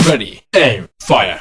Ready, aim, fire.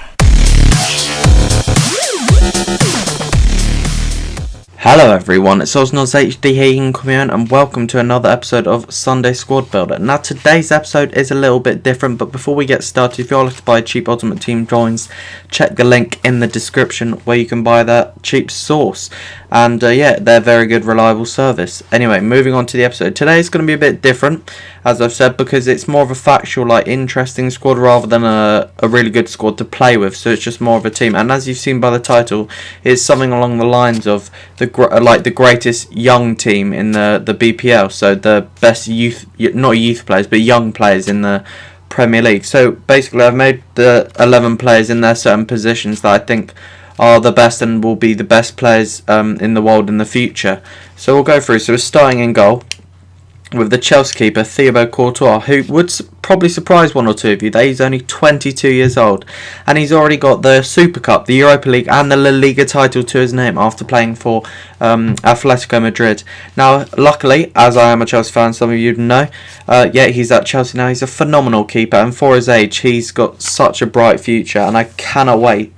Hello everyone, it's OzNozHD here, and welcome to another episode of Sunday Squad Builder. Now today's episode is a little bit different, but before we get started, if you're looking to buy cheap Ultimate Team coins, check the link in the description where you can buy that cheap source. And yeah, they're very good, reliable service. Anyway, moving on to the episode. Today's going to be a bit different, as I've said, because it's more of a factual, interesting squad rather than a really good squad to play with. So it's just more of a team. And as you've seen by the title, it's something along the lines of the greatest young team in the BPL. So the best not youth players, but young players in the Premier League. So basically, I've made the 11 players in their certain positions that I think are the best and will be the best players in the world in the future. So we'll go through. So we're starting in goal with the Chelsea keeper Thibaut Courtois, who would probably surprise one or two of you that he's only 22 years old and he's already got the Super Cup, the Europa League and the La Liga title to his name after playing for Atletico Madrid. Now luckily, as I am a Chelsea fan, some of you know, yeah, he's at Chelsea now. He's a phenomenal keeper, and for his age he's got such a bright future, and I cannot wait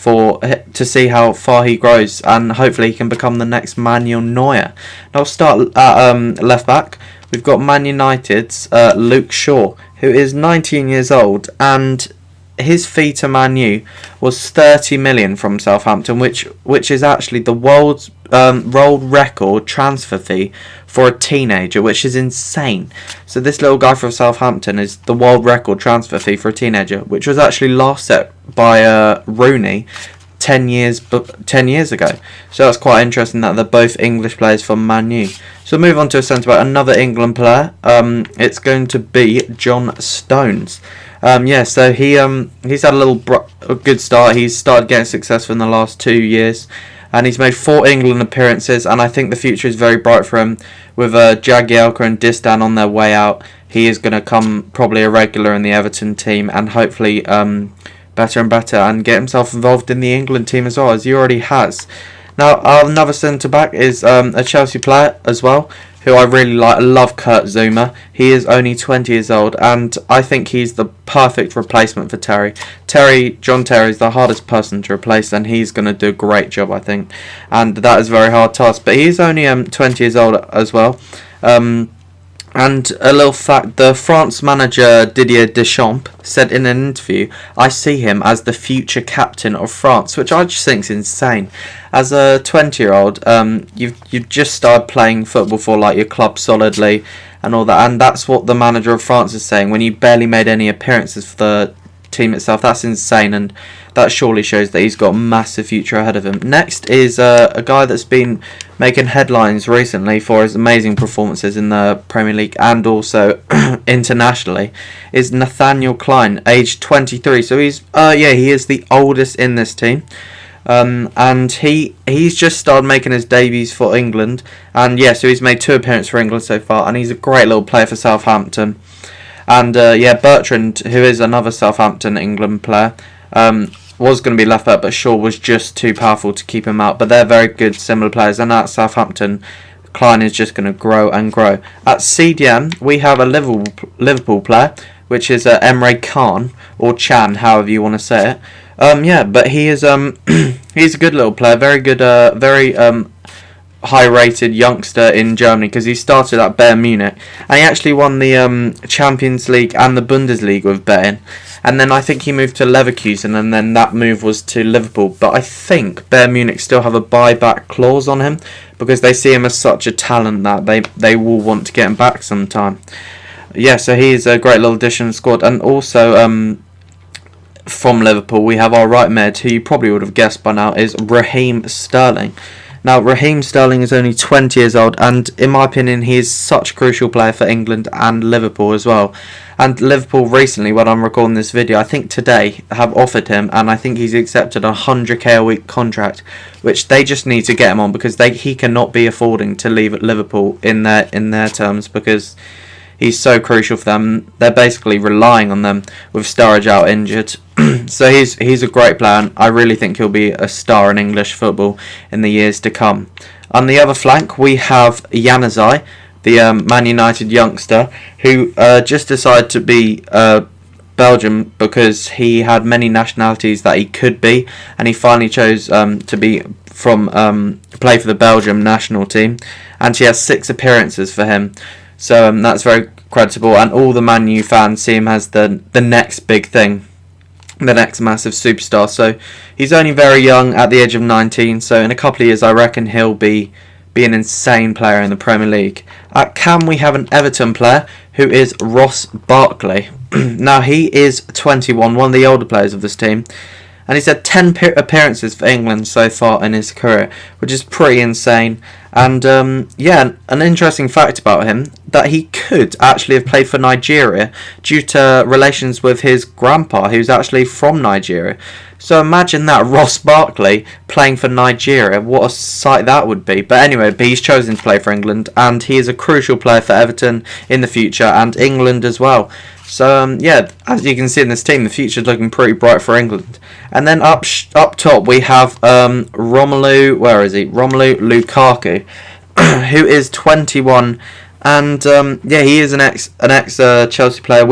to see how far he grows, and hopefully he can become the next Manuel Neuer. Now we'll start at left back. We've got Man United's Luke Shaw, who is 19 years old, and his fee to Man U was 30 million from Southampton, which is actually the world record transfer fee for a teenager, which is insane. So this little guy from Southampton is the world record transfer fee for a teenager, which was actually last set by Rooney 10 years ago. So that's quite interesting that they're both English players from Man U. So move on to a centre back, another England player. It's going to be John Stones. Yeah, so he's had a good start. He's started getting successful in the last 2 years, and he's made 4 England appearances, and I think the future is very bright for him. With Jagielka and Distan on their way out, he is going to come probably a regular in the Everton team, and hopefully better and better, and get himself involved in the England team as well, as he already has. Now another centre back is a Chelsea player as well, who I really like. I love Kurt Zouma. He is only 20 years old, and I think he's the perfect replacement for Terry. John Terry is the hardest person to replace, and he's going to do a great job, I think. And that is a very hard task. But he's only 20 years old as well. And a little fact, the France manager Didier Deschamps said in an interview, "I see him as the future captain of France," which I just think is insane. As a 20-year-old, you've just started playing football for your club solidly and all that, and that's what the manager of France is saying. When you barely made any appearances for the team itself, that's insane, and that surely shows that he's got a massive future ahead of him. Next is a guy that's been making headlines recently for his amazing performances in the Premier League and also internationally, is Nathaniel Klein, aged 23. So he's he is the oldest in this team. And he's just started making his debuts for England, and yeah, so he's made 2 appearances for England so far, and he's a great little player for Southampton. And yeah, Bertrand, who is another Southampton England player, was going to be left back, but Shaw was just too powerful to keep him out. But they're very good, similar players, and at Southampton, Klein is just going to grow and grow. At CDM, we have a Liverpool player, which is Emre Can, or Chan, however you want to say it. Yeah, but he is he's a good little player, very good, very high-rated youngster in Germany, because he started at Bayern Munich, and he actually won the Champions League and the Bundesliga with Bayern, and then I think he moved to Leverkusen, and then that move was to Liverpool. But I think Bayern Munich still have a buyback clause on him, because they see him as such a talent that they will want to get him back sometime. Yeah, so he's a great little addition to the squad. And also from Liverpool, we have our right mid, who you probably would have guessed by now, is Raheem Sterling. Now, Raheem Sterling is only 20 years old, and in my opinion, he is such a crucial player for England and Liverpool as well. And Liverpool recently, when I'm recording this video, I think today, have offered him, and I think he's accepted a 100k a week contract, which they just need to get him on, because he cannot be affording to leave at Liverpool in their terms, because he's so crucial for them. They're basically relying on them with Sturridge out injured. So he's a great player, and I really think he'll be a star in English football in the years to come. On the other flank, we have Januzaj, the Man United youngster, who just decided to be Belgium because he had many nationalities that he could be, and he finally chose to be play for the Belgium national team, and he has 6 appearances for him. So that's very creditable, and all the Man U fans see him as the next big thing, the next massive superstar. So he's only very young at the age of 19, so in a couple of years I reckon he'll be an insane player in the Premier League. At Cam we have an Everton player who is Ross Barkley. Now he is 21, one of the older players of this team, and he's had 10 appearances for England so far in his career, which is pretty insane. And yeah, an interesting fact about him, that he could actually have played for Nigeria due to relations with his grandpa, who's actually from Nigeria. So imagine that, Ross Barkley playing for Nigeria. What a sight that would be. But anyway, he's chosen to play for England, and he is a crucial player for Everton in the future, and England as well. So yeah, as you can see in this team, the future's looking pretty bright for England. And then up top we have Romelu Lukaku, who is 21, and yeah, he is an ex Chelsea player.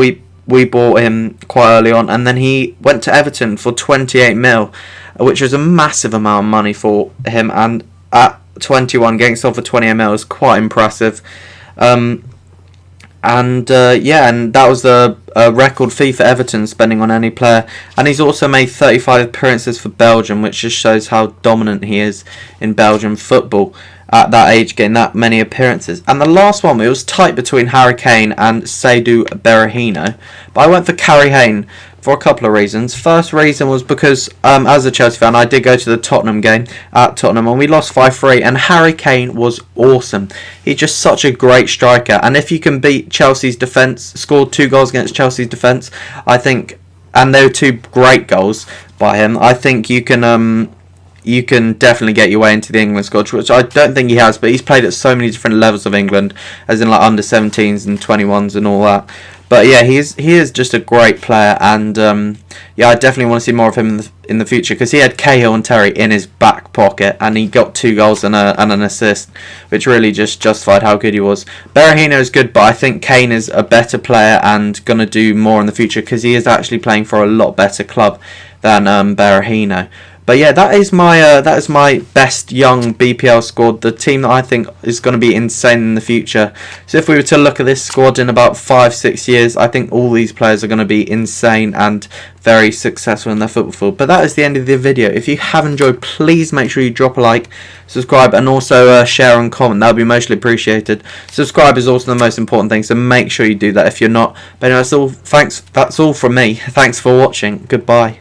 We bought him quite early on, and then he went to Everton for 28 mil, which was a massive amount of money for him. And at 21, getting sold for 28 mil is quite impressive. Yeah, and that was the record fee for Everton spending on any player. And he's also made 35 appearances for Belgium, which just shows how dominant he is in Belgian football at that age, getting that many appearances. And the last one, it was tight between Harry Kane and Seydou Berahino, but I went for Harry Kane for a couple of reasons. First reason was because as a Chelsea fan, I did go to the Tottenham game at Tottenham, and we lost 5-3, and Harry Kane was awesome. He's just such a great striker, and if you can beat Chelsea's defence, scored 2 goals against Chelsea's defence, I think, and they were 2 great goals by him, I think you can definitely get your way into the England squad, which I don't think he has, but he's played at so many different levels of England, as in like under 17s and 21s and all that. But yeah, he is just a great player, and yeah, I definitely want to see more of him in the future, because he had Cahill and Terry in his back pocket, and he got 2 goals and an assist, which really just justified how good he was. Berahino is good, but I think Kane is a better player and going to do more in the future, because he is actually playing for a lot better club than Berahino. But yeah, that is my best young BPL squad, the team that I think is going to be insane in the future. So if we were to look at this squad in about 5-6 years, I think all these players are going to be insane and very successful in their football. But that is the end of the video. If you have enjoyed, please make sure you drop a like, subscribe, and also share and comment. That would be mostly appreciated. Subscribe is also the most important thing, so make sure you do that if you're not. But anyway, that's all from me. Thanks for watching. Goodbye.